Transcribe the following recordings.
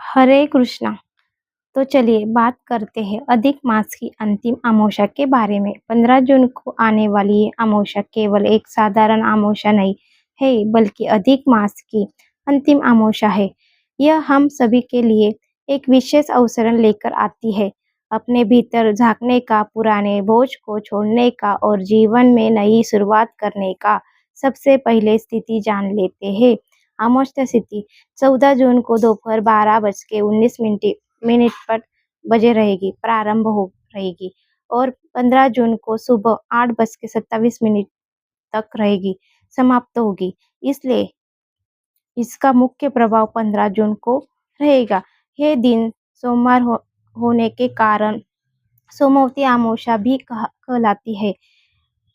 हरे कृष्णा। तो चलिए बात करते हैं अधिक मास की अंतिम अमावस्या के बारे में। 15 जून को आने वाली ये अमावस्या केवल एक साधारण अमावस्या नहीं है, बल्कि अधिक मास की अंतिम अमावस्या है। यह हम सभी के लिए एक विशेष अवसर लेकर आती है, अपने भीतर झांकने का, पुराने बोझ को छोड़ने का और जीवन में नई शुरुआत करने का। सबसे पहले स्थिति जान लेते हैं। अमावस्या तिथि 14 जून को दोपहर 12:19 पर बजे रहेगी, प्रारंभ हो रहेगी और 15 जून को सुबह 8:27 तक रहेगी, समाप्त होगी। इसलिए इसका मुख्य प्रभाव 15 जून को रहेगा। यह दिन सोमवार होने के कारण सोमवती अमावस्या भी कहलाती है।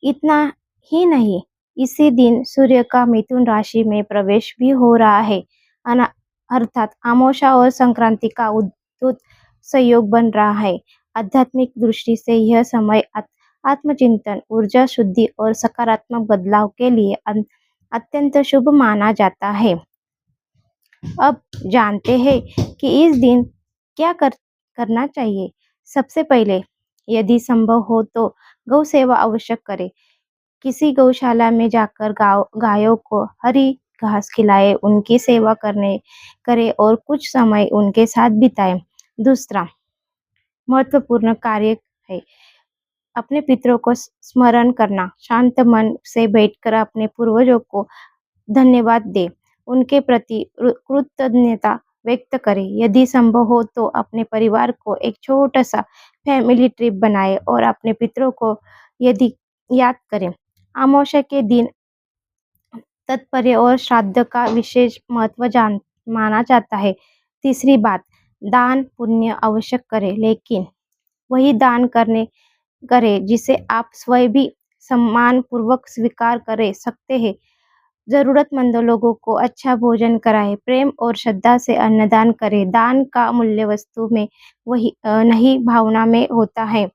इतना ही नहीं, इसी दिन सूर्य का मिथुन राशि में प्रवेश भी हो रहा है, अर्थात अमावस्या और संक्रांति का अद्भुत संयोग बन रहा है। आध्यात्मिक दृष्टि से यह समय आत्मचिंतन, ऊर्जा शुद्धि और सकारात्मक बदलाव के लिए अत्यंत शुभ माना जाता है। अब जानते हैं कि इस दिन क्या करना चाहिए। सबसे पहले, यदि संभव हो तो गौ सेवा अवश्य करें। किसी गौशाला में जाकर गायों को हरी घास खिलाए, उनकी सेवा करें और कुछ समय उनके साथ बिताएं। दूसरा महत्वपूर्ण कार्य है अपने पितरों को स्मरण करना। शांत मन से बैठकर अपने पूर्वजों को धन्यवाद दें, उनके प्रति कृतज्ञता व्यक्त करें। यदि संभव हो तो अपने परिवार को एक छोटा सा फैमिली ट्रिप बनाएं और अपने पितरों को यदि याद करें। अमावस्या के दिन तात्पर्य और श्राद्ध का विशेष महत्व माना जाता है। तीसरी बात, दान पुण्य आवश्यक करें, लेकिन वही दान करें जिसे आप स्वयं भी सम्मान पूर्वक स्वीकार कर सकते हैं। जरूरतमंद लोगों को अच्छा भोजन कराएं, प्रेम और श्रद्धा से अन्नदान करें। दान का मूल्य वस्तु में वही नहीं, भावना में होता है।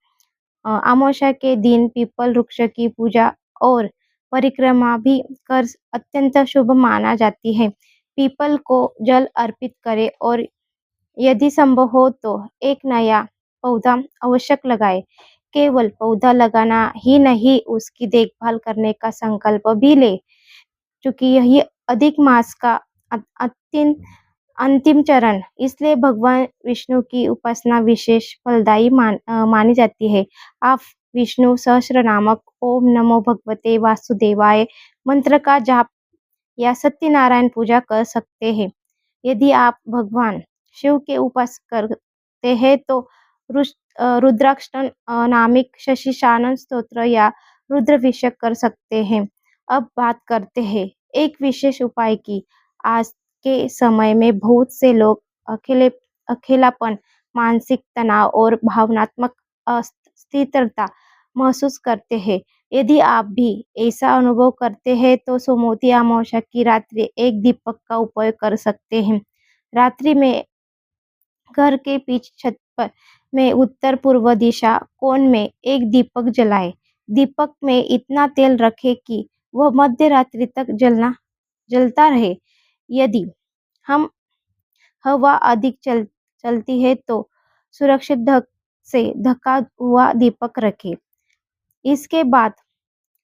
अमावस्या के दिन पीपल वृक्ष की पूजा और परिक्रमा भी कर अत्यंत शुभ माना जाती है। पीपल को जल अर्पित करें और यदि संभव हो तो एक नया पौधा आवश्यक लगाएं। केवल पौधा लगाना ही नहीं, उसकी देखभाल करने का संकल्प भी ले, क्योंकि यही अधिक मास का अंतिम चरण। इसलिए भगवान विष्णु की उपासना विशेष फलदायी मानी जाती है। आप विष्णु सहस्त्र नामक ओम नमो भगवते वासुदेवाय मंत्र का जाप या सत्यनारायण पूजा कर सकते हैं। यदि आप भगवान शिव के उपास करते हैं तो रुद्राक्षण नामिक शशिशानन स्तोत्र या रुद्राभिषेक कर सकते हैं। अब बात करते हैं एक विशेष उपाय की। आज के समय में बहुत से लोग अकेलापन, मानसिक तनाव और भावनात्मक अस्थिरता महसूस करते हैं। यदि आप भी ऐसा अनुभव करते हैं तो सोमवती अमावस्या की रात्रि एक दीपक का उपयोग कर सकते हैं। रात्रि में घर के पीछे छत पर में उत्तर पूर्व दिशा कोण में एक दीपक जलाएं। दीपक में इतना तेल रखें कि वह मध्य रात्रि तक जलता रहे। यदि हम हवा अधिक चलती है तो सुरक्षित ढका हुआ दीपक रखें। इसके बाद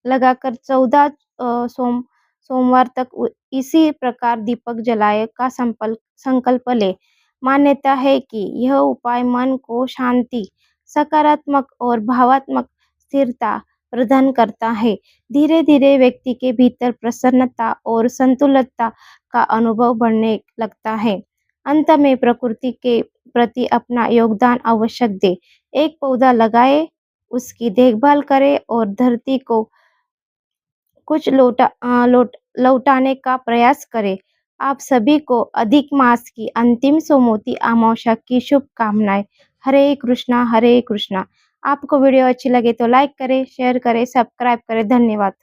लगाकर 14 सोमवार तक इसी प्रकार दीपक जलाए का संकल्प ले। मान्यता है कि यह उपाय मन को शांति, सकारात्मक और भावात्मक स्थिरता प्रदान करता है। धीरे धीरे व्यक्ति के भीतर प्रसन्नता और संतुलितता का अनुभव बढ़ने लगता है। अंत में प्रकृति के प्रति अपना योगदान अवश्य दे। एक पौधा लगाए, उसकी देखभाल करें और धरती को कुछ लौटाने का प्रयास करें। आप सभी को अधिक मास की अंतिम सोमवती अमावस्या की शुभकामनाएं। हरे कृष्णा हरे कृष्णा। आपको वीडियो अच्छी लगे तो लाइक करें, शेयर करें, सब्सक्राइब करें। धन्यवाद।